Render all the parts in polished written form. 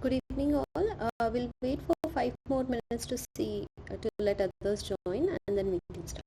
Good evening, all. We'll wait for 5 more minutes to see to let others join, and then we can start.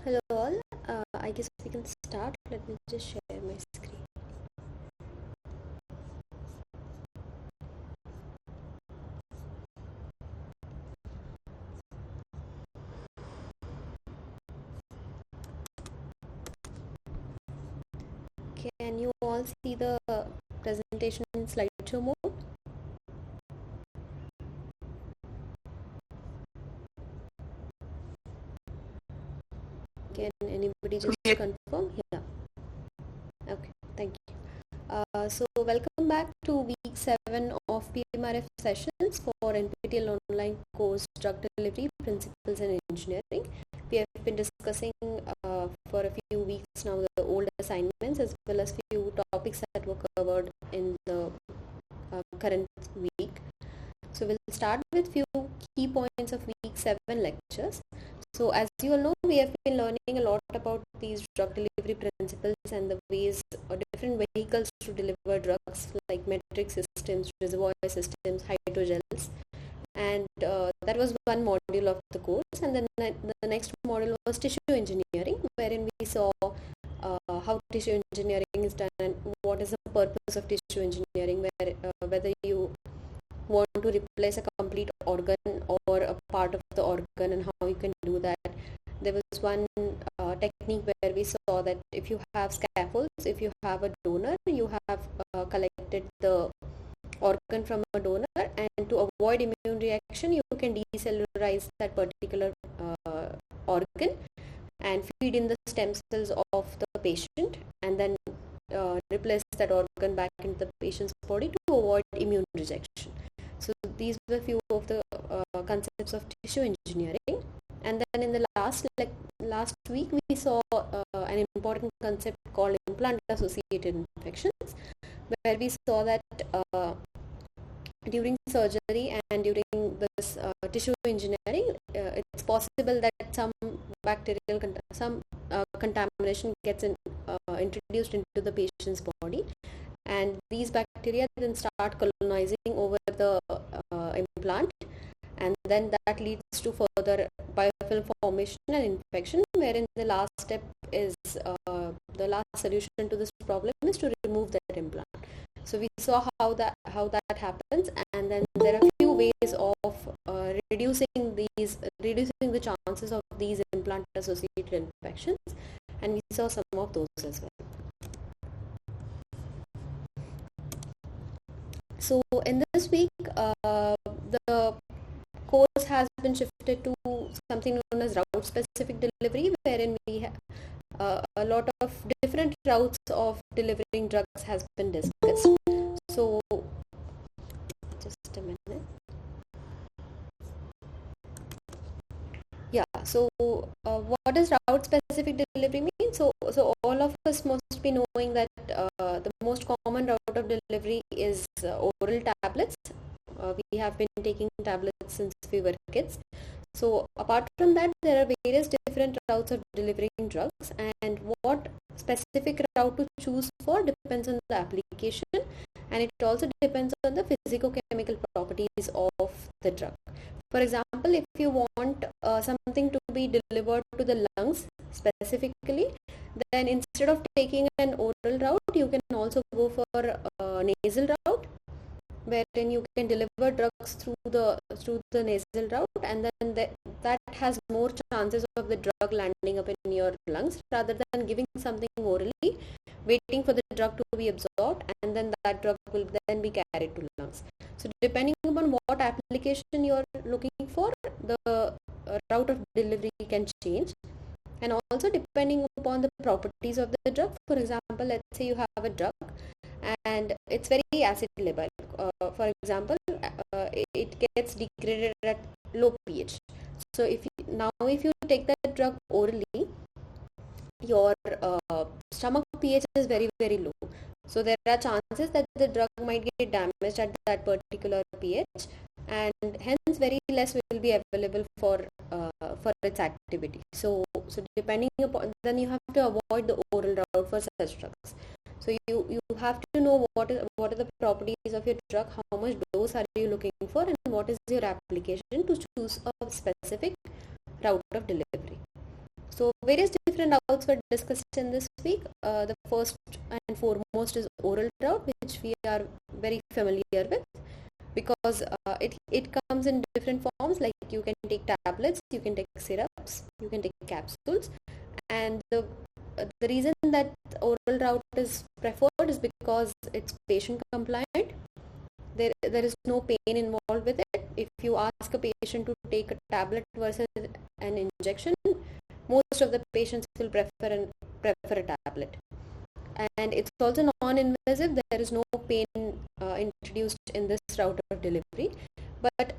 Hello all, I guess we can start. Let me just share my screen. Can you all see the presentation in slideshow mode? Can anybody just confirm? Yeah. Okay, thank you. So welcome back to week 7 of PMRF sessions for NPTEL online course Drug Delivery Principles and Engineering. We have been discussing for a few weeks now the old assignments as well as few topics that were covered in the current week. So we'll start with few key points of week 7 lectures. So as you all know, we have been learning a lot about these drug delivery principles and the ways or different vehicles to deliver drugs like metric systems, reservoir systems, hydrogels, and that was one module of the course. And then the next module was tissue engineering, wherein we saw how tissue engineering is done and what is the purpose of tissue engineering, whether you want to replace a complete organ or a part of the organ and how you can do that. There was one technique where we saw that if you have scaffolds, if you have a donor, you have collected the organ from a donor, and to avoid immune reaction you can decellularize that particular organ and feed in the stem cells of the patient and then replace that organ back into the patient's body to avoid immune rejection. So these were few of the concepts of tissue engineering. And then in the last week we saw an important concept called implant associated infections, where we saw that during surgery and during this tissue engineering, it's possible that some bacterial contamination gets introduced into the patient's body, and these bacteria then start colonizing over the implant, and then that leads to further biofilm formation and infection, wherein the last step is the last solution to this problem is to remove that implant. So we saw how that happens, and then there are few ways of reducing the chances of these implant associated infections, and we saw some of those as well. So in this week, the course has been shifted to something known as route specific delivery, wherein we have a lot of different routes of delivering drugs has been discussed. So just a minute. Yeah, so what does route specific delivery mean? So all of us must be knowing that the most common route of delivery is oral tablets. We have been taking tablets since we were kids. So apart from that, there are various different routes of delivering drugs, and what specific route to choose for depends on the application, and it also depends on the physicochemical properties of the drug. For example, if you want something to be delivered to the lungs specifically, then instead of taking an oral route, you can also go for a nasal route, wherein you can deliver drugs through the nasal route, and then that has more chances of the drug landing up in your lungs rather than giving something orally, waiting for the drug to be absorbed, and then that drug will then be carried to lungs. So depending upon what application you are looking for, the route of delivery can change, and also depending upon the properties of the drug. For example, let's say you have a drug and it's very acid labile. For example, it gets degraded at low pH. So if you take that drug orally, your stomach pH is very very low. So there are chances that the drug might get damaged at that particular pH, and hence very less will be available for its activity. So depending upon, then you have to avoid the oral route for such drugs. So you have to know what are the properties of your drug, how much dose are you looking for, and what is your application to choose a specific route of delivery. So various different routes were discussed in this week. The first and foremost is oral route, which we are very familiar with, because it comes in different forms. Like you can take tablets, you can take syrups, you can take capsules, and the reason that oral route is preferred is because it's patient compliant. There is no pain involved with it. If you ask a patient to take a tablet versus an injection, most of the patients will prefer a tablet. And it's also non-invasive. There is no pain introduced in this route of delivery. But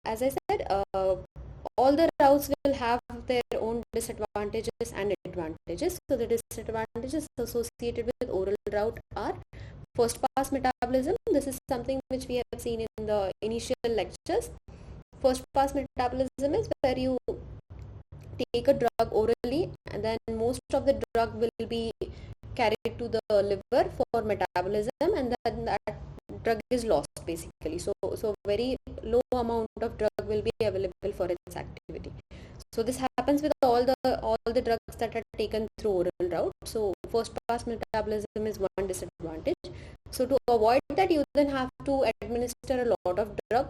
as I said, all the routes will have their own disadvantages and advantages. So the disadvantages associated with oral route are first pass metabolism. This is something which we have seen in the initial lectures. First pass metabolism is where you take a drug orally, and then most of the drug will be carried to the liver for metabolism, and then that drug is lost basically. So very low amount of drug will be available for its activity. So this happens with all the drugs that are taken through oral route. So first pass metabolism is one disadvantage. So to avoid that, you then have to administer a lot of drug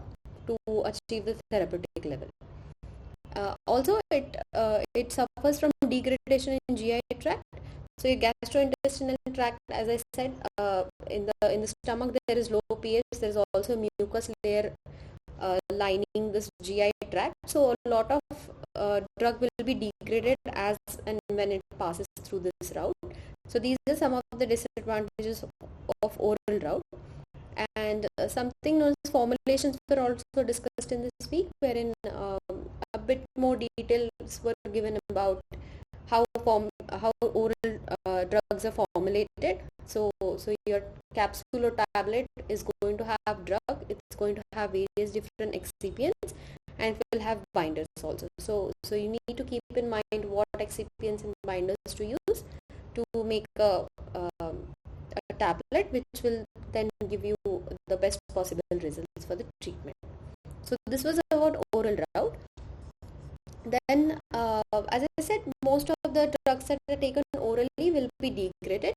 to achieve the therapeutic level. Also, it suffers from degradation in GI tract. So your gastrointestinal tract, as I said, in the stomach there is low pH. There is also mucus layer lining this GI tract. So a lot of drug will be degraded as and when it passes through this route. So these are some of the disadvantages of oral route. And something known as formulations were also discussed in this week, wherein a bit more details were given about how oral drugs are formulated. So your capsule or tablet is going to have drug. It's going to have various different excipients, and it will have binders also. So you need to keep in mind what excipients and binders to use to make a tablet, which will then give you the best possible results for the treatment. So this was about oral route. Then, as I said, most of the drugs that are taken orally will be degraded.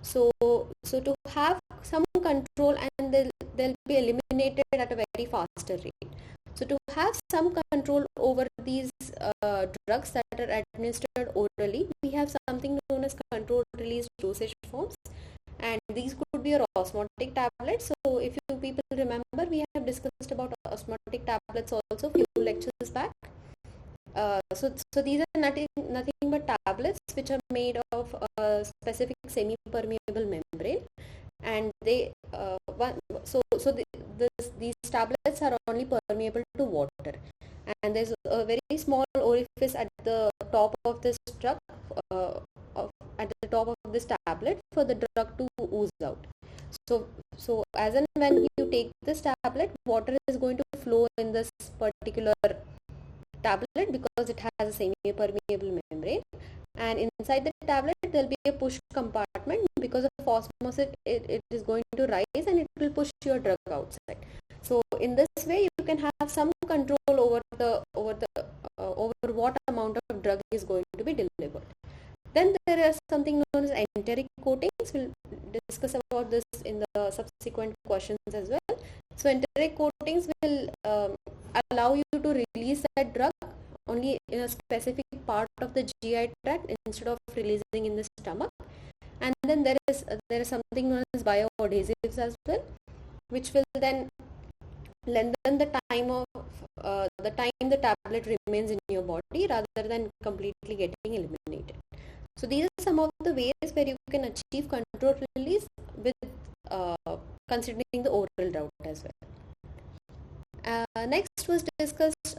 So to have some control, and they'll be eliminated at a very faster rate. So to have some control over these drugs that are administered orally, we have something known as controlled release dosage forms, and these could be your osmotic tablets. So if you people remember, we have discussed about osmotic tablets also a few lectures back. So these are nothing but tablets which are made of a specific semi-permeable membrane, and these tablets are only permeable to water, and there's a very small orifice at the top of this drug, at the top of this tablet, for the drug to ooze out. So as and when you take this tablet, water is going to flow in this particular tablet because it has a semi-permeable membrane, and inside the tablet there will be a push compartment. Because of osmosis, it is going to rise and it will push your drug outside. So in this way, you can have some control over what amount of drug is going to be delivered. Then there is something known as enteric coatings. We'll discuss about this in the subsequent questions as well. So enteric coatings will allow you to release that drug only in a specific part of the GI tract instead of releasing in the stomach. And then there is something known as bioadhesives as well, which will then lengthen the time the tablet remains in your body rather than completely getting eliminated. So these are some of the ways where you can achieve controlled release with considering the oral route as well. Next was discussed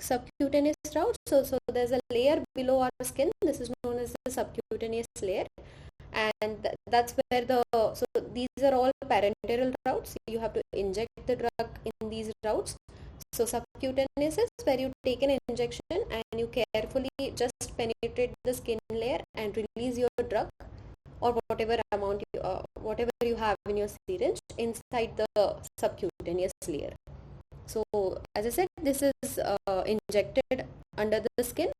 subcutaneous route. So there's a layer below our skin. This is known as the subcutaneous layer, and that's where so these are all parenteral routes. You have to inject the drug in these routes. So subcutaneous is where you take an injection and you carefully just penetrate the skin layer and release your drug or whatever amount whatever you have in your syringe inside the subcutaneous layer. So as I said, this is injected under the skin,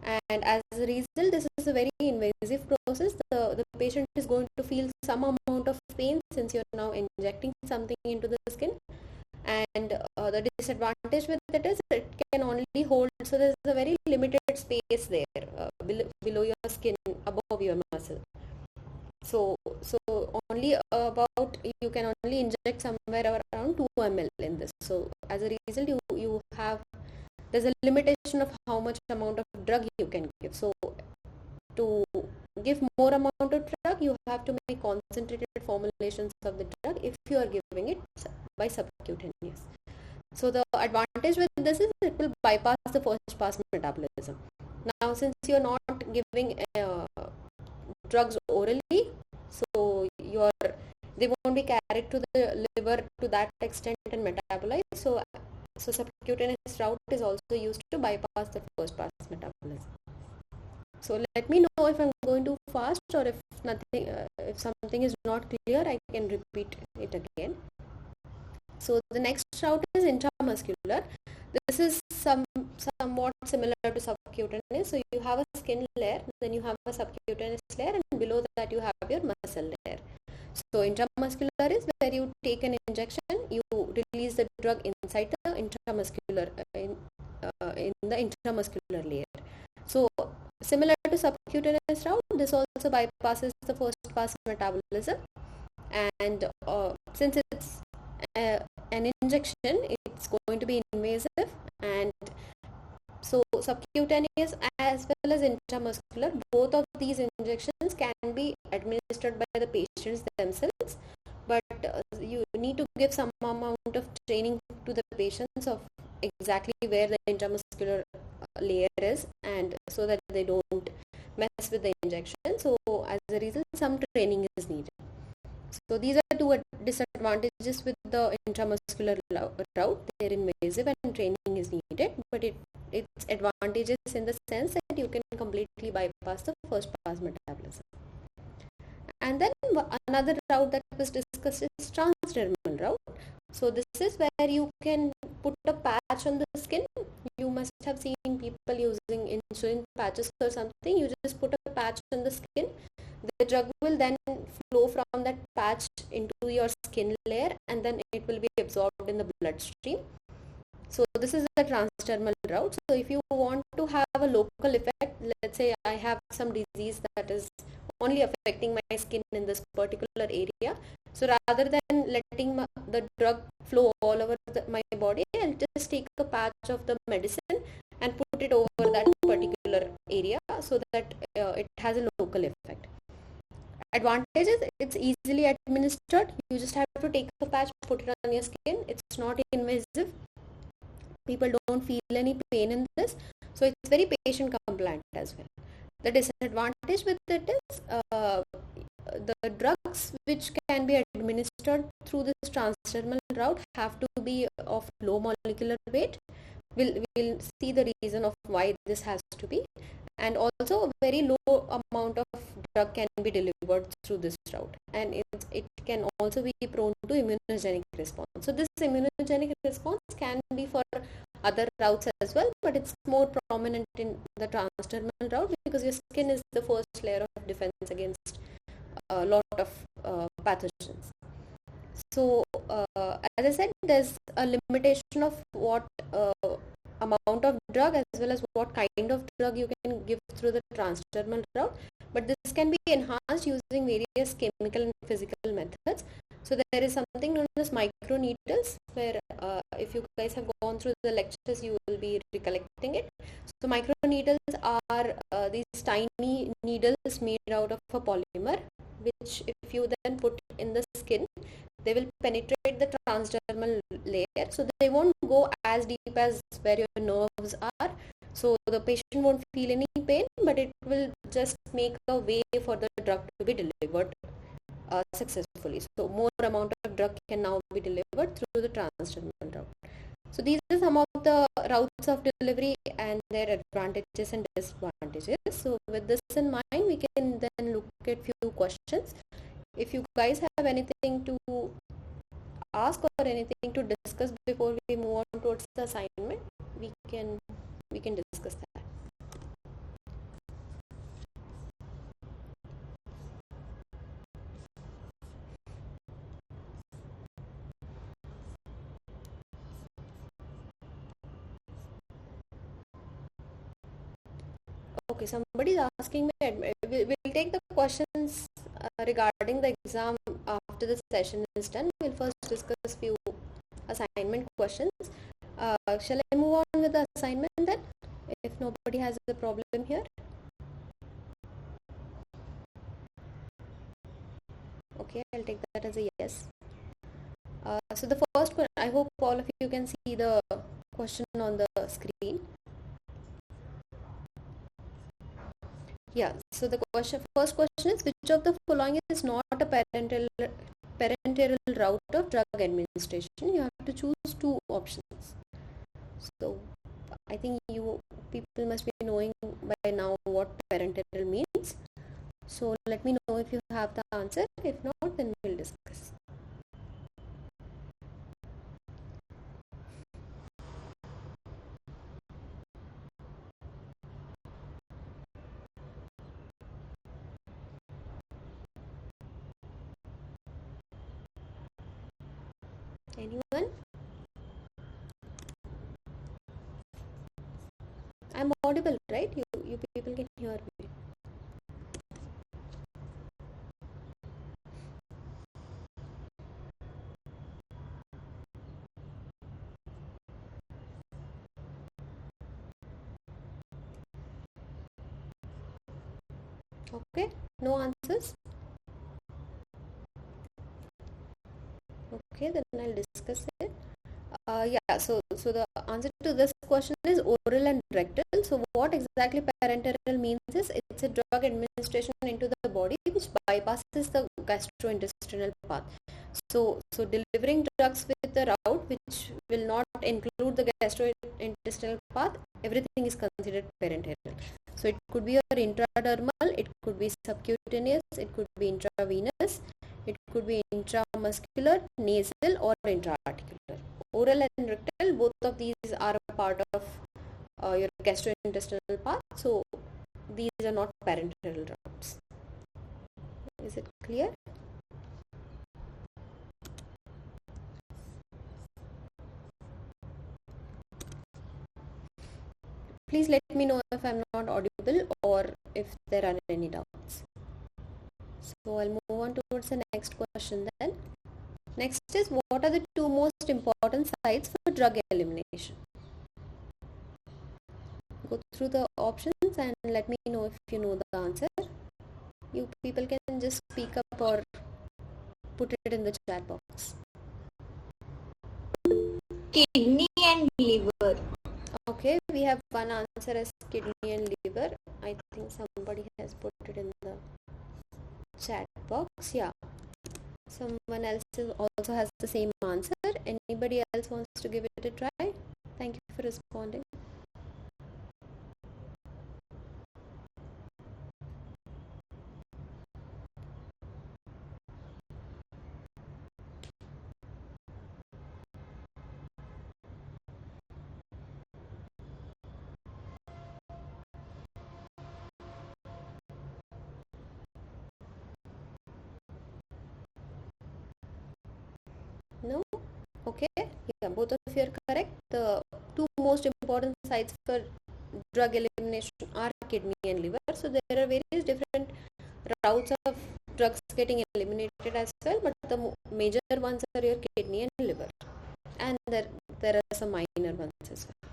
And as a result, this is a very invasive process. The patient is going to feel some amount of pain since you're now injecting something into the skin. And the disadvantage with it is it can only hold, so there's a very limited space there below your skin, above your muscle. So only about, you can only inject somewhere around 2 ml in this. So as a result, you have, there's a limitation of how much amount of drug you can give. So to give more amount of drug, you have to make concentrated formulations of the drug if you are giving it by subcutaneous. So the advantage with this is it will bypass the first pass metabolism. Now, since you're not giving drugs orally, so they won't be carried to the liver to that extent and metabolized. So subcutaneous route is also used to bypass the first pass metabolism. So let me know if I'm going too fast, or if nothing, if something is not clear, I can repeat it again. So the next route is intramuscular. This is somewhat similar to subcutaneous. So you have a skin layer, then you have a subcutaneous layer, and below that you have your muscle layer. So intramuscular is where you take an injection, you release the drug inside the intramuscular in the intramuscular layer. So similar to subcutaneous route, this also bypasses the first pass metabolism, and since it's an injection, it's going to be invasive, and so subcutaneous as well as intramuscular, both of these injections can be administered by the patients themselves, but you need to give some amount of training to the patients of exactly where the intramuscular layer is, and so that they don't mess with the injection. So as a result, some training is needed. So these are two disadvantages with the intramuscular route. They're invasive and training is needed, but it's advantageous in the sense that you can completely bypass the first pass metabolism. And then another route that was discussed is transdermal route. So this is where you can put a patch on the skin. You must have seen people using insulin patches or something. You just put a patch on the skin. The drug will then flow from that patch into your skin layer, and then it will be absorbed in the bloodstream. So this is the transdermal route. So if you want to have a local effect, let's say I have some disease that is only affecting my skin in this particular area. So rather than letting the drug flow all over my body, I'll just take a patch of the medicine and put it over that particular area so that it has a local effect. Advantages, it's easily administered. You just have to take a patch, put it on your skin. It's not invasive. People don't feel any pain in this. So it's very patient compliant as well. The disadvantage with it is the drugs which can be administered through this transdermal route have to be of low molecular weight. We'll see the reason of why this has to be. And also a very low amount of drug can be delivered through this route, and it can also be prone to immunogenic response. So this immunogenic response can be for other routes as well, but it's more prominent in the transdermal route because your skin is the first layer of defense against a lot of pathogens. So as I said, there's a limitation of what amount of drug as well as what kind of drug you can give through the transdermal route, but this can be enhanced using various chemical and physical methods. So there is something known as microneedles, where if you guys have gone through the lectures, you will be recollecting it. So microneedles are these tiny needles made out of a polymer, which if you then put in the skin, they will penetrate the transdermal layer, so they won't go as deep as where your nerves are. So the patient won't feel any pain, but it will just make a way for the drug to be delivered successfully. So more amount of drug can now be delivered through the transdermal route. So these are some of the routes of delivery and their advantages and disadvantages. So with this in mind, we can then look at few questions. If you guys have anything to ask or anything to discuss before we move on towards the assignment, we can discuss that. somebody is asking me, we'll take the questions regarding the exam after the session is done. We'll first discuss few assignment questions. Shall I move on with the assignment then, if nobody has a problem here? Okay, I'll take that as a yes. So the first one, I hope all of you can see the question on the screen. Yeah, so the first question is, which of the following is not a parenteral route of drug administration? You have to choose two options. So I think you people must be knowing by now what parenteral means. So let me know if you have the answer. If not, then we'll discuss. Anyone? I'm audible, right? You people can hear me. Okay, no answers. Okay, then I'll discuss it. Yeah, so the answer to this question is oral and rectal. So what exactly parenteral means is, it's a drug administration into the body which bypasses the gastrointestinal path. So delivering drugs with a route which will not include the gastrointestinal path, everything is considered parenteral. So it could be intradermal, it could be subcutaneous, it could be intravenous, it could be intramuscular, nasal, or intraarticular. Oral and rectal, both of these are a part of your gastrointestinal path, so these are not parenteral routes. Is it clear? Please let me know if I'm not audible or if there are any doubts. So I'll move on towards the next question then. Next is, what are the two most important sites for drug elimination? Go through the options and let me know if you know the answer. You people can just speak up or put it in the chat box. Kidney and liver. Okay, we have one answer as kidney and liver. I think somebody has put it in the chat box. Yeah, someone else also has the same answer. Anybody else wants to give it a try? Thank you for responding. No? Okay, yeah, both of you are correct. The two most important sites for drug elimination are kidney and liver. So there are various different routes of drugs getting eliminated as well, but the major ones are your kidney and liver, and there are some minor ones as well.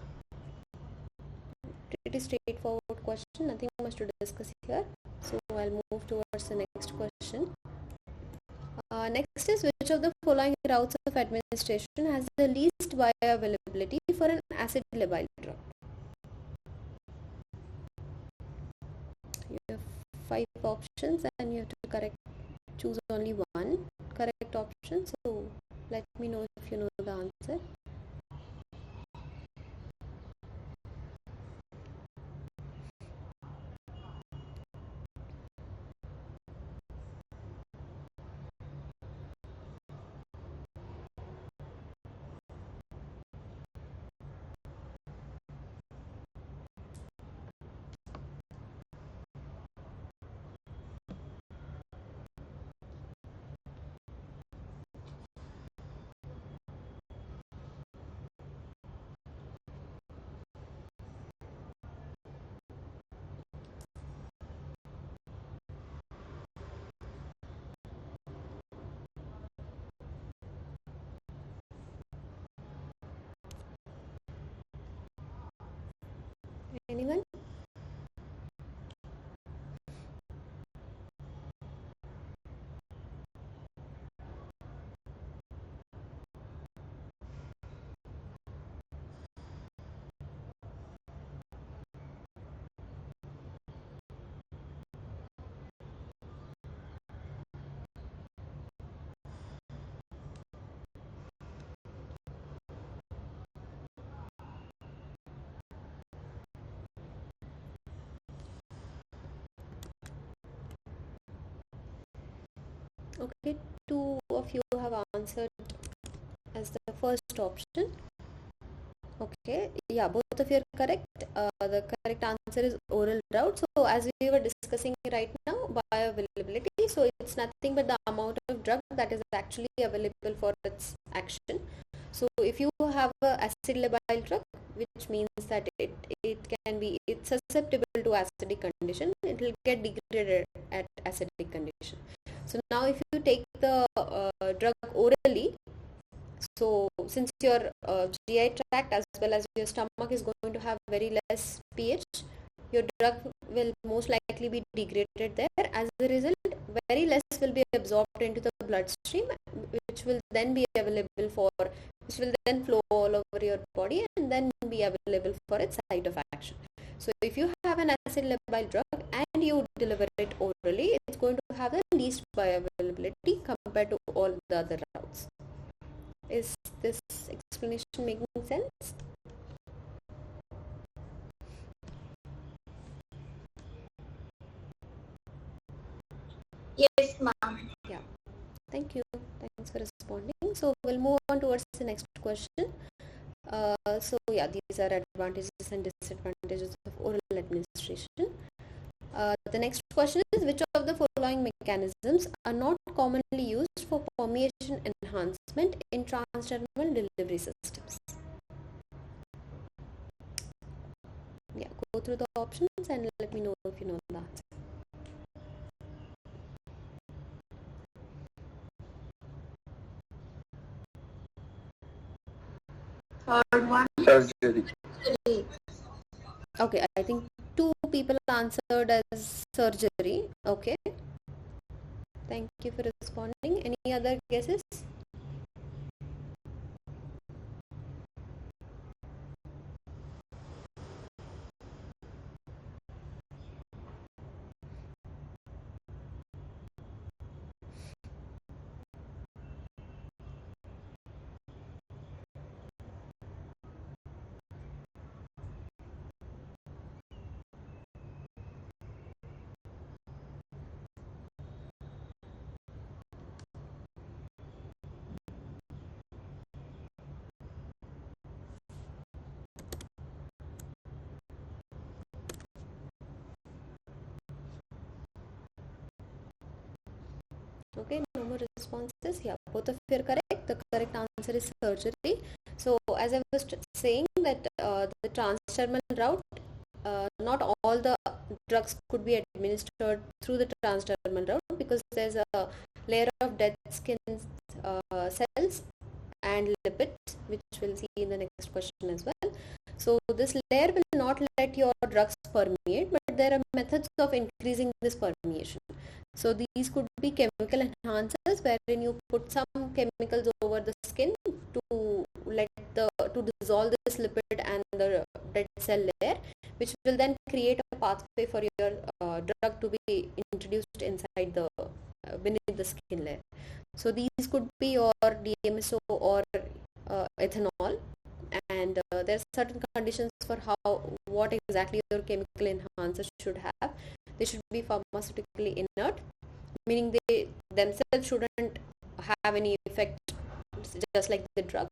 Pretty straightforward question, nothing much to discuss here. So I'll move towards the next question. Next is, which of the following routes of administration has the least bioavailability for an acid labile drug? You have 5 options and you have to choose only one correct option. So let me know if you know the answer. Okay, two of you have answered as the first option. Okay, yeah, both of you are correct. The correct answer is oral route. So as we were discussing right now, bioavailability, so it's nothing but the amount of drug that is actually available for its action. So if you have a acid labile drug, which means that it's susceptible to acidic condition, it will get degraded at acidic condition. So now if you take the drug orally, so since your GI tract as well as your stomach is going to have very less pH, your drug will most likely be degraded there. As a result, very less will be absorbed into the bloodstream, which will then be available for, which will then flow all over your body and then be available for its site of action. So if you have an acid labile drug and you deliver it orally, it's going to have the least bioavailability compared to all the other routes. Is this explanation making sense? Yes, ma'am. Yeah. Thank you. Thanks for responding. So we'll move on towards the next question. So yeah, these are advantages and disadvantages of oral administration. The next question is, which of the following mechanisms are not commonly used for permeation enhancement in transdermal delivery systems? Yeah, go through the options and let me know if you know the answer. Third one. Surgery. Okay, I think two people answered as surgery. Okay, thank you for responding. Any other guesses? Okay, no more responses. Yeah, both of you are correct. The correct answer is surgery. So as I was saying that the transdermal route, not all the drugs could be administered through the transdermal route because there's a layer of dead skin cells and lipids, which we'll see in the next question as well. So this layer will not let your drugs permeate, but there are methods of increasing this permeation. So these could be chemical enhancers, wherein you put some chemicals over the skin to to dissolve this lipid and the dead cell layer, which will then create a pathway for your drug to be introduced inside the beneath the skin layer. So these could be your DMSO or ethanol, and there are certain conditions for what exactly your chemical enhancers should have. They should be pharmaceutically inert, meaning they themselves shouldn't have any effect, just like the drug.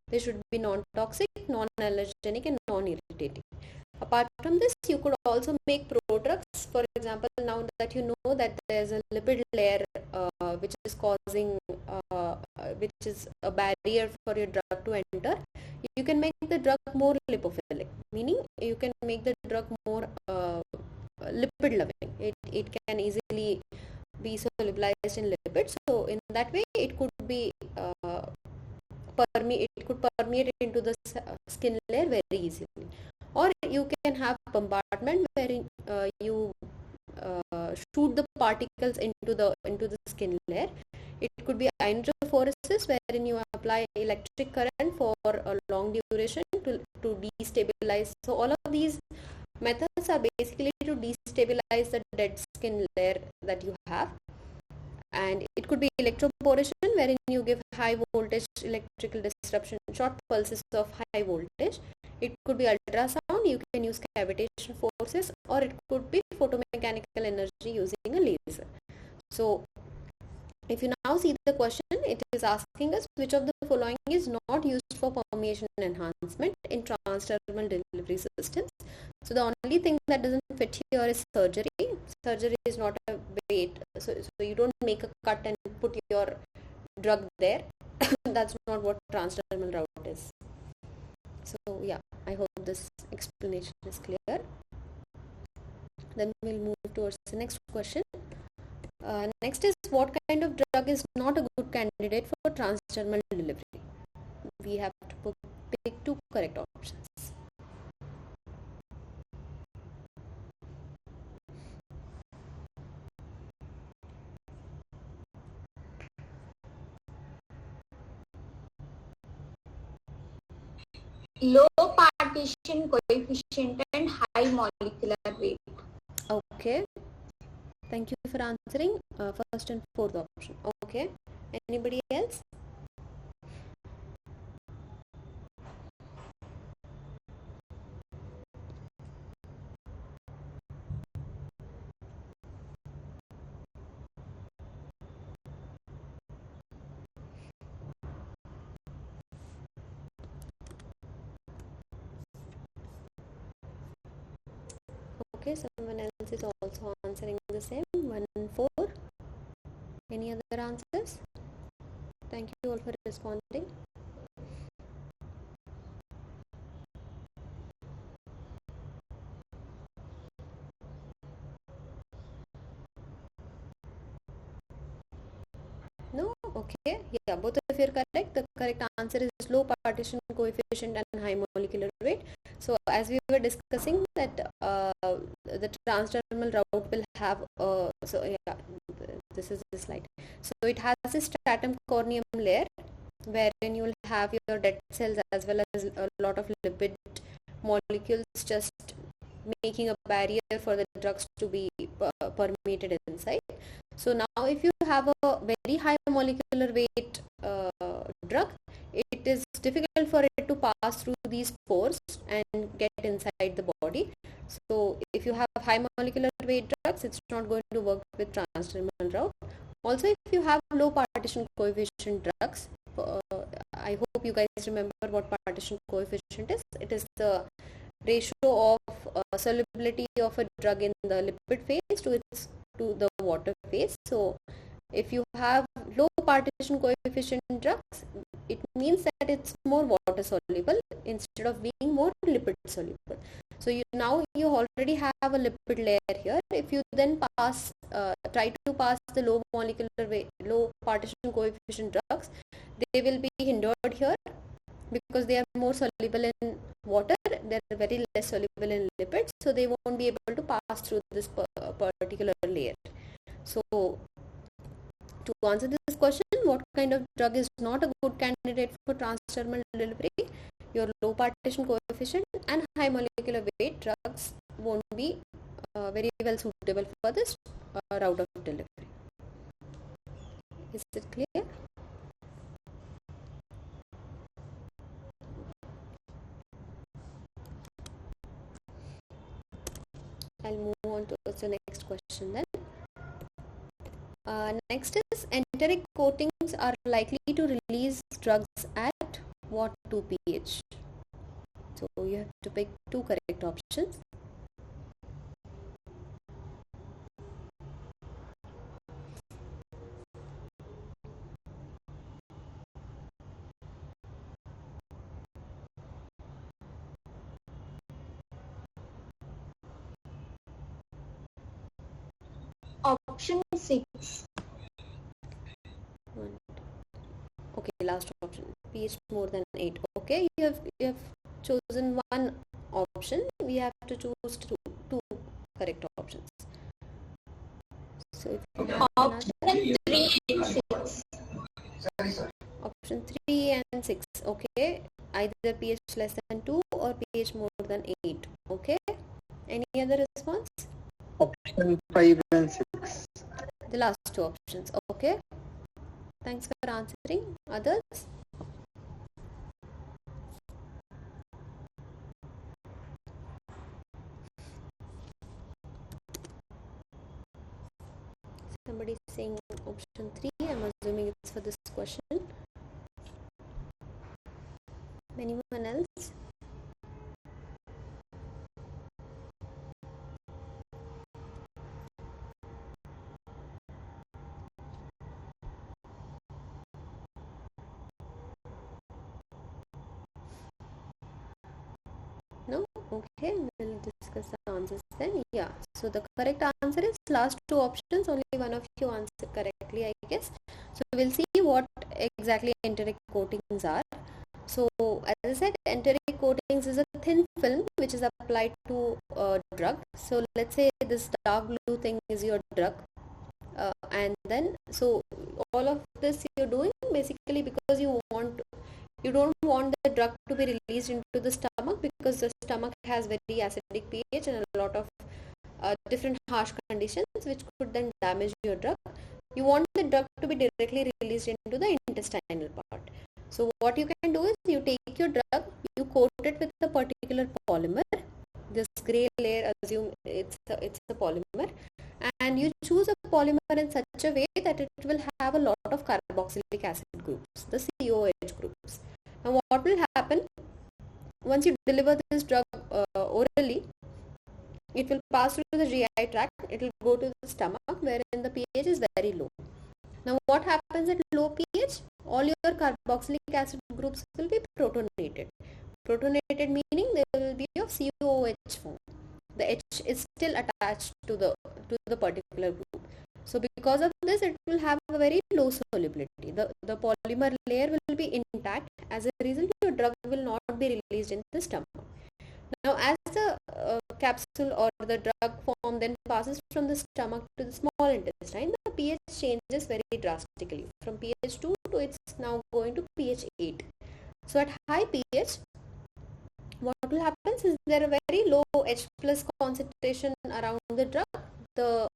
They should be non-toxic, non-allergenic, and non-irritating. Apart from this, you could also make prodrugs. For example, now that you know that there's a lipid layer which is causing, which is a barrier for your drug to enter, you can make the drug more lipophilic, meaning you can make the drug more lipid loving. It can easily be solubilized in lipids. So in that way, it could be it could permeate into the skin layer very easily. Or you can have bombardment wherein you shoot the particles into the skin layer. It could be ionophoresis, wherein you apply electric current for a long duration to destabilize. So all of these methods are basically to destabilize the dead skin layer that you have. And it could be electroporation, wherein you give high voltage electrical disruption, short pulses of high voltage. It could be ultrasound, you can use cavitation forces, or it could be photomechanical energy using a laser. So If you now see the question, it is asking us which of the following is not used for permeation enhancement in transdermal delivery systems. So the only thing that doesn't fit here is surgery. Surgery is not a weight, so you don't make a cut and put your drug there. That's not what transdermal route is. So yeah, I hope this explanation is clear. Then we'll move towards the next question. Next is, what kind of drug is not a good candidate for transdermal delivery? We have to pick two correct options. Low partition coefficient and high molecular weight. Okay. Thank you for answering first and fourth option. Okay. Anybody else? Okay, someone else is also answering the same. 1 and 4. Any other answers? Thank you all for responding. No? Okay. Yeah, both of you are correct. The correct answer is low partition coefficient and high molecular weight. So as we were discussing that the transdermal route will have so yeah, this is the slide. So it has a stratum corneum layer wherein you will have your dead cells as well as a lot of lipid molecules just making a barrier for the drugs to be permeated inside. So now if you have a very high molecular weight drug, it is difficult for it to pass through these pores and get inside the body. So if you have high molecular weight drugs, it's not going to work with transdermal route. Also, if you have low partition coefficient drugs, I hope you guys remember what partition coefficient is. It is the ratio of solubility of a drug in the lipid phase to the water phase. So if you have low partition coefficient drugs, it means that it's more water soluble instead of being more lipid soluble. So you already have a lipid layer here. If you then try to pass the low molecular weight, low partition coefficient drugs, they will be hindered here because they are more soluble in water. They are very less soluble in lipids, so they won't be able to pass through this particular layer. So to answer this question, what kind of drug is not a good candidate for transdermal delivery? Your low partition coefficient and high molecular weight drugs won't be very well suitable for this route of delivery. Is it clear? I'll move on to the next question then. Next is, enteric coatings are likely to release drugs at what 2 pH? So you have to pick two correct options. Option 6. Okay, last option, pH more than 8. Okay, you have chosen one option. We have to choose two correct options. So if you Option 3 and 6. option 3 and 6. Okay, either pH less than 2 or pH more than 8. Okay, any other response? Option 5 and 6. The last two options. Okay, thanks for answering. Others? Somebody is saying option 3. I'm assuming it's for this question. Anyone else? No? Okay, we'll discuss the answers then. Yeah, so the correct answer is last two options. Only one of you answered correctly, I guess. So we'll see what exactly enteric coatings are. So as I said, enteric coatings is a thin film which is applied to a drug. So let's say this dark blue thing is your drug. And then so all of this you're doing basically because you don't want the drug to be released into the stomach, because the stomach has very acidic pH and a lot of different harsh conditions which could then damage your drug. You want the drug to be directly released into the intestinal part. So what you can do is you take your drug, you coat it with a particular polymer. This gray layer, assume it's a polymer, and you choose a polymer in such a way that it will have a lot of carboxylic acid groups, the COH groups. Now what will happen once you deliver this drug orally? It will pass through the GI tract, it will go to the stomach wherein the pH is very low. Now what happens at low pH? All your carboxylic acid groups will be protonated. Protonated meaning they will be of COH form. The H is still attached to the particular group. So because of this, it will have a very low solubility. The polymer layer will be intact. As a result, your drug will not be released in the stomach. Now, as the capsule or the drug form then passes from the stomach to the small intestine, the pH changes very drastically. From pH 2 to it's now going to pH 8. So at high pH, what will happen is there a very low H plus concentration around the drug. The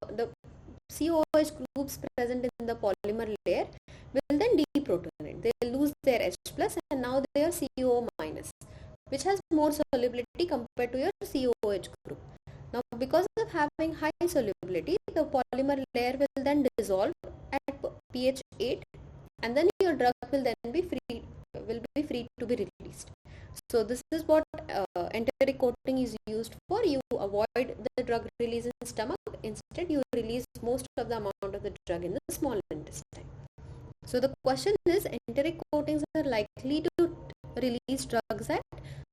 COH groups present in the polymer layer will then deprotonate. They will lose their H plus and now they are CO minus, which has more solubility compared to your COH group. Now because of having high solubility, the polymer layer will then dissolve at pH 8 and then your drug will then be free to be released. So this is what enteric coating is used for. You avoid the drug release in the stomach. Instead, you release most of the amount of the drug in the small intestine. So the question is, enteric coatings are likely to release drugs at.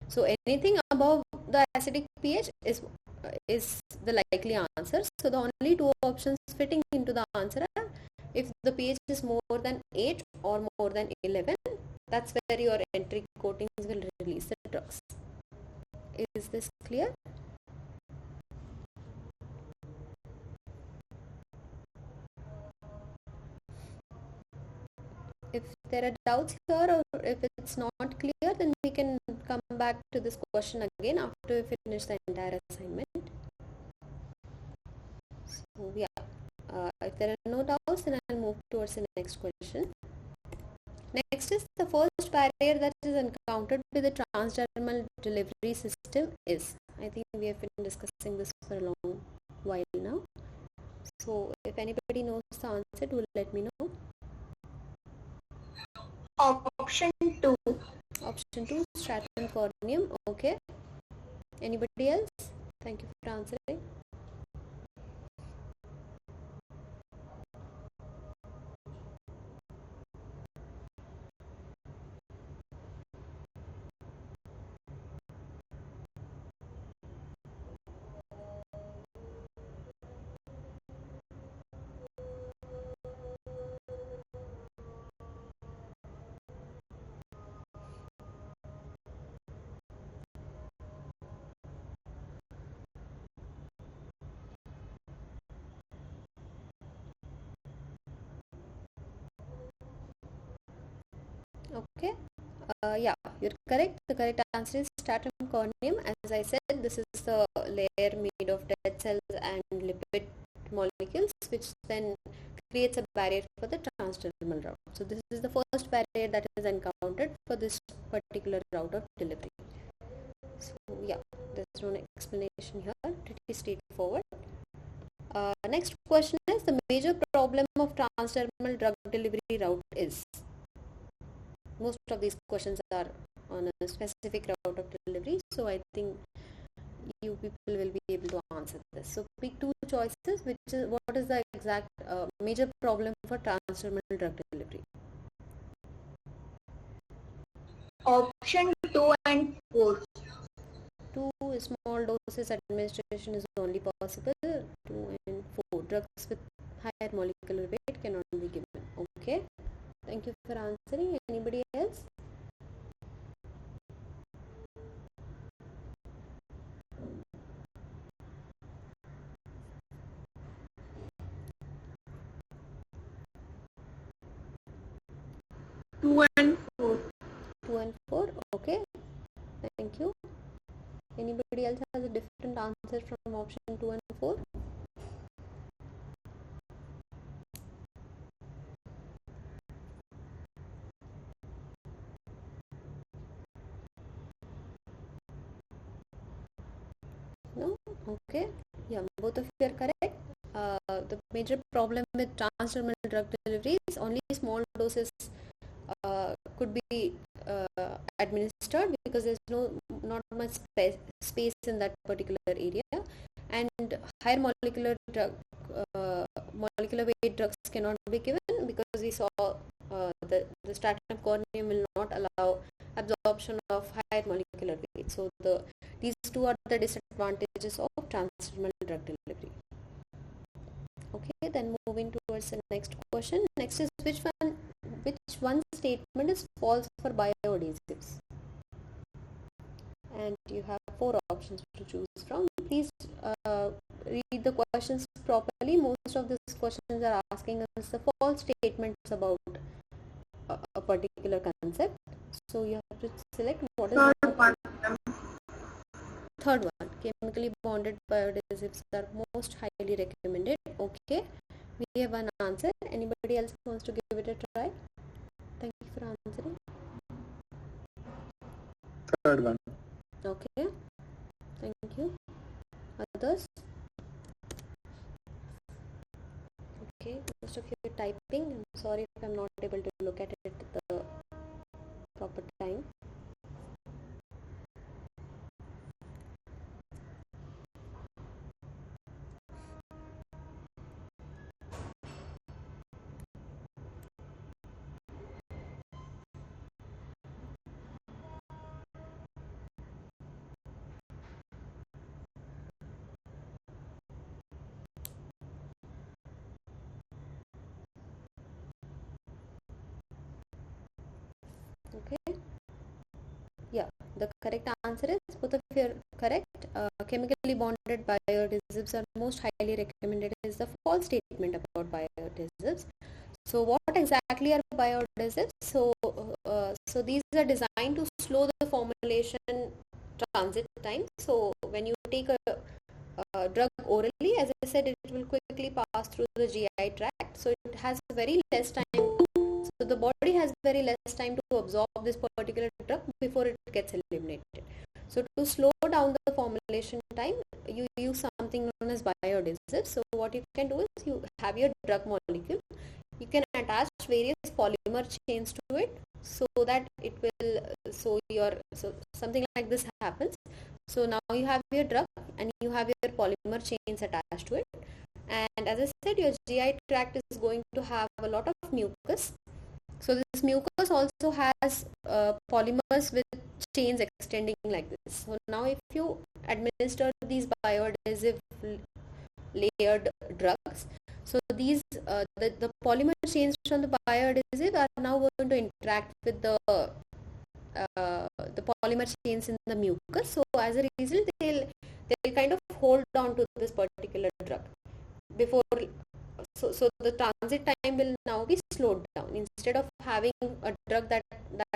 So anything above the acidic pH is the likely answer. So the only two options fitting into the answer are if the pH is more than 8 or more than 11. That's where your enteric coatings will release the drugs. Is this clear? If there are doubts here or if it's not clear, then we can come back to this question again after we finish the entire assignment. So yeah, if there are no doubts, then I'll move towards the next question. Next is the first barrier that is encountered with the transdermal delivery system is. I think we have been discussing this for a long while now. So if anybody knows the answer, do let me know. Option 2. Option 2, stratum corneum. Okay. Anybody else? Thank you for answering. Okay. Yeah, you're correct. The correct answer is stratum corneum. As I said, this is the layer made of dead cells and lipid molecules, which then creates a barrier for the transdermal route. So this is the first barrier that is encountered for this particular route of delivery. So yeah, there's no explanation here. Pretty straightforward. Next question is the major problem of transdermal drug delivery route is. Most of these questions are on a specific route of delivery, so I think you people will be able to answer this. So pick two choices. Which is what is the exact major problem for transdermal drug delivery? Option 2 and 4. 2 small doses administration is only possible. 2 and 4 drugs with higher molecular weight cannot be given. Okay. Thank you for answering. Anybody else? Two and 4. 2 and 4. Okay. Thank you. Anybody else has a different answer from option 2 and 4? No? Okay. Yeah, both of you are correct. The major problem with transdermal drug delivery is only small doses could be administered because there's not much space in that particular area, and higher molecular weight drugs cannot be given because we saw the stratum corneum will not allow absorption of higher molecular weight. So these two are the disadvantages of transdermal drug delivery. Okay, then moving towards the next question. Next is which one statement is false for bioadhesives? And you have 4 options to choose from. Please read the questions properly. Most of these questions are asking us the false statements about a particular concept. So you have to select what is the third one. Chemically bonded bioadhesives are most highly recommended. Okay, we have one answer. Anybody else wants to give it a try? Thank you for answering. Third one. Okay, thank you. Others? Okay, most of you are typing. I'm sorry if I'm not able to look at it at the proper time. Okay, yeah, the correct answer is both of you are correct. Chemically bonded bioadhesives are most highly recommended is the false statement about bioadhesives. So what exactly are bioadhesives? So these are designed to slow the formulation transit time. So when you take a drug orally, as I said, it will quickly pass through the GI tract. So it has very less time. So the body has very less time to absorb this particular drug before it gets eliminated. So to slow down the formulation time, you use something known as bioadhesive. So what you can do is you have your drug molecule. You can attach various polymer chains to it so that it will so something like this happens. So now you have your drug and you have your polymer chains attached to it. And as I said, your GI tract is going to have a lot of mucus. So this mucus also has polymers with chains extending like this. So now if you administer these bioadhesive layered drugs, so these the polymer chains from the bioadhesive are now going to interact with the polymer chains in the mucus. So as a result, they'll kind of hold on to this particular drug before. So the transit time will now be slowed down. Instead of having a drug that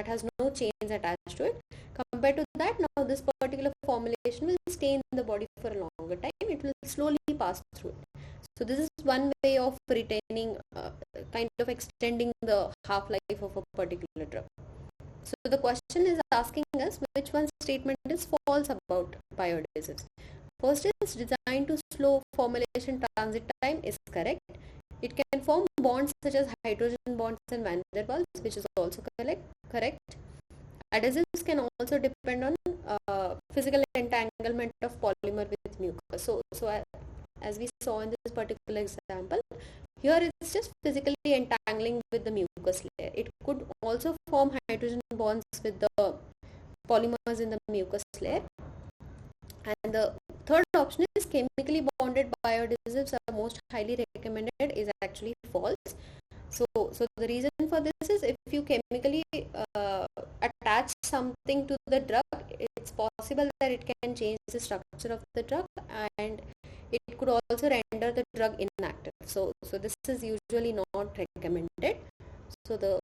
has no chains attached to it, compared to that, now this particular formulation will stay in the body for a longer time. It will slowly pass through it. So this is one way of retaining, kind of extending the half-life of a particular drug. So the question is asking us which one statement is false about bioadhesives. First is designed to slow formulation transit time is correct. It can form bonds such as hydrogen bonds and van der Waals, which is also correct. Adhesives can also depend on physical entanglement of polymer with mucus. As we saw in this particular example, here it's just physically entangling with the mucus layer. It could also form hydrogen bonds with the polymers in the mucus layer. And the third option is chemically bonded bioadhesives are most highly recommended is actually false. So the reason for this is if you chemically attach something to the drug, it's possible that it can change the structure of the drug and it could also render the drug inactive. So this is usually not recommended. So the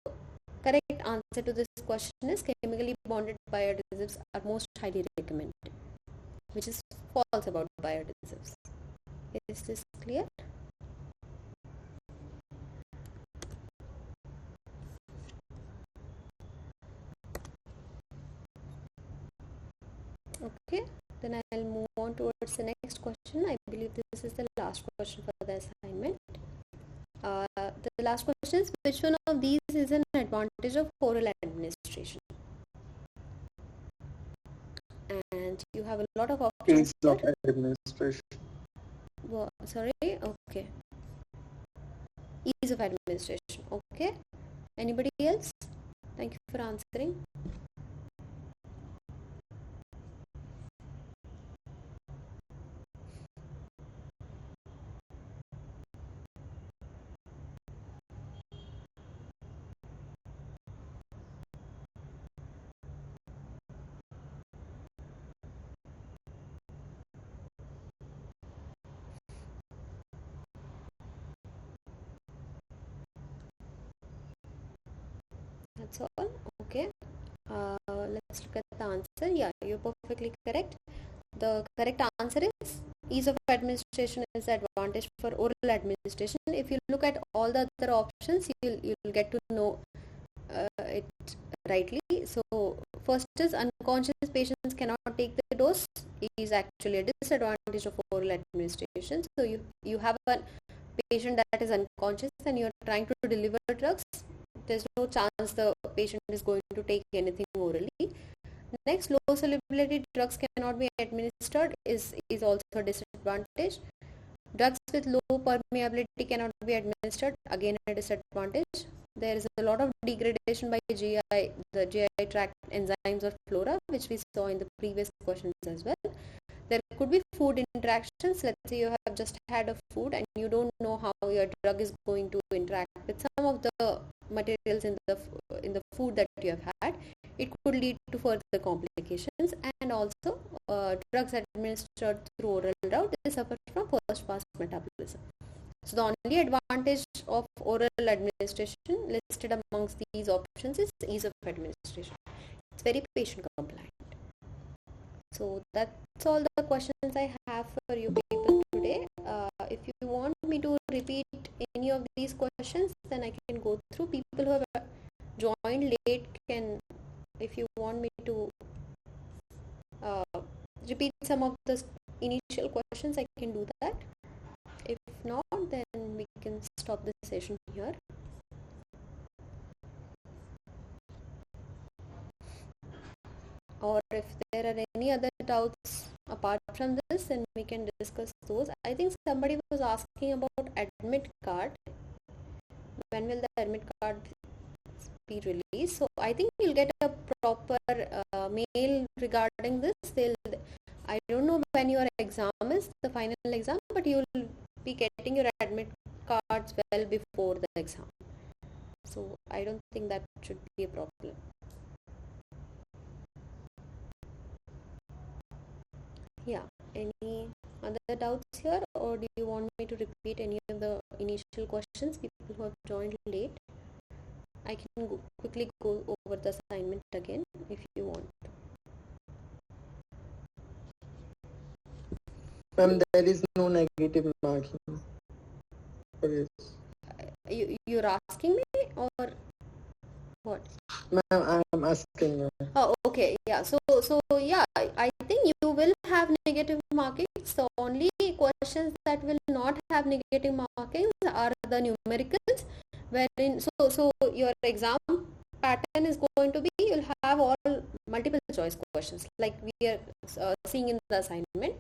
correct answer to this question is chemically bonded bioadhesives are most highly recommended, which is false about bioadhesives. Is this clear? Okay, then I'll move on towards the next question. I believe this is the last question for the assignment. The last question is, which one of these is an advantage of oral administration? And you have a lot of options Ease of here. administration. Sorry, okay. Ease of administration, okay. Anybody else? Thank you for answering. That's all. Okay. Let's look at the answer. Yeah, you're perfectly correct. The correct answer is ease of administration is the advantage for oral administration. If you look at all the other options, you'll get to know it rightly. So first is unconscious patients cannot take the dose is actually a disadvantage of oral administration. So you have a patient that is unconscious and you're trying to deliver drugs. There's no chance the patient is going to take anything orally. Next, low solubility drugs cannot be administered is also a disadvantage. Drugs with low permeability cannot be administered, again a disadvantage. There is a lot of degradation by the GI tract enzymes or flora, which we saw in the previous questions as well. There could be food interactions. Let's say you have just had a food and you don't know how your drug is going to interact with some of the materials in the food that you have had. It could lead to further complications, and also drugs administered through oral route they suffer from first pass metabolism. So the only advantage of oral administration listed amongst these options is ease of administration. It's very patient compliant. So that's all the questions I have for you people today. If you want me to repeat any of these questions, then I can go through. People who have joined late can, if you want me to repeat some of the initial questions, I can do that. If not, then we can stop the session here. Or if there are any other doubts apart from this, then we can discuss those. I think somebody was asking about admit card. When will the admit card be released? So I think you'll get a proper mail regarding this. I don't know when your exam is, the final exam, but you'll be getting your admit cards well before the exam. So I don't think that should be a problem. Yeah, any other doubts here, or do you want me to repeat any of the initial questions? People who have joined late, I can quickly go over the assignment again if you want. Ma'am, there is no negative marking for this. You're asking me or what? Ma'am, I'm asking, ma'am. Oh, okay. Yeah. So yeah, I think you will have negative markings. The only questions that will not have negative markings are the numericals, wherein so your exam pattern is going to be you'll have all multiple choice questions like we are seeing in the assignment.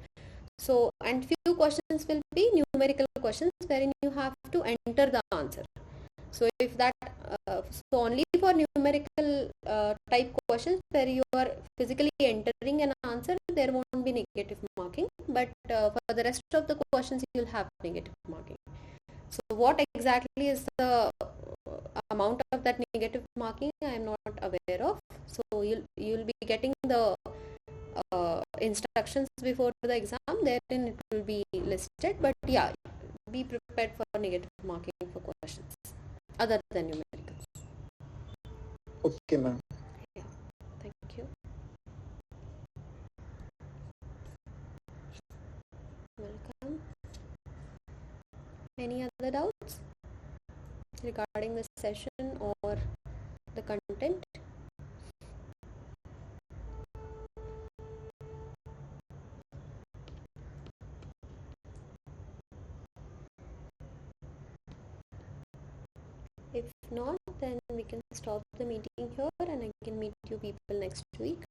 So and few questions will be numerical questions wherein you have to enter the answer. So if that so only for numerical type questions where you are physically entering an answer, there won't be negative marking. But for the rest of the questions, you'll have negative marking. So what exactly is the amount of that negative marking? I am not aware of. So you'll be getting the instructions before the exam. Therein it will be listed. But yeah, be prepared for negative marking for questions other than numericals. Okay, ma'am. Yeah, thank you. Welcome. Any other doubts regarding the session or the content? If not, then we can stop the meeting here and I can meet you people next week.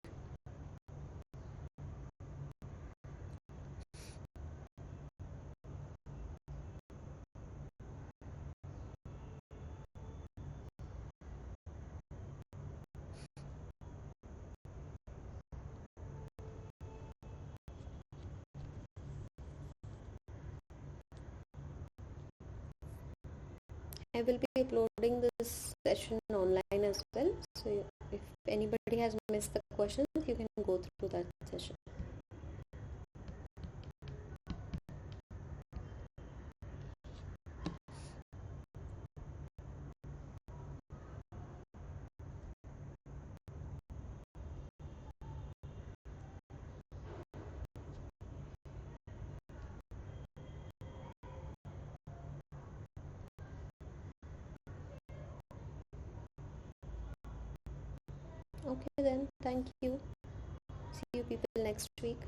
I will be uploading this session online as well. So if anybody has missed the questions, you can go through that session. Okay then, thank you. See you people next week.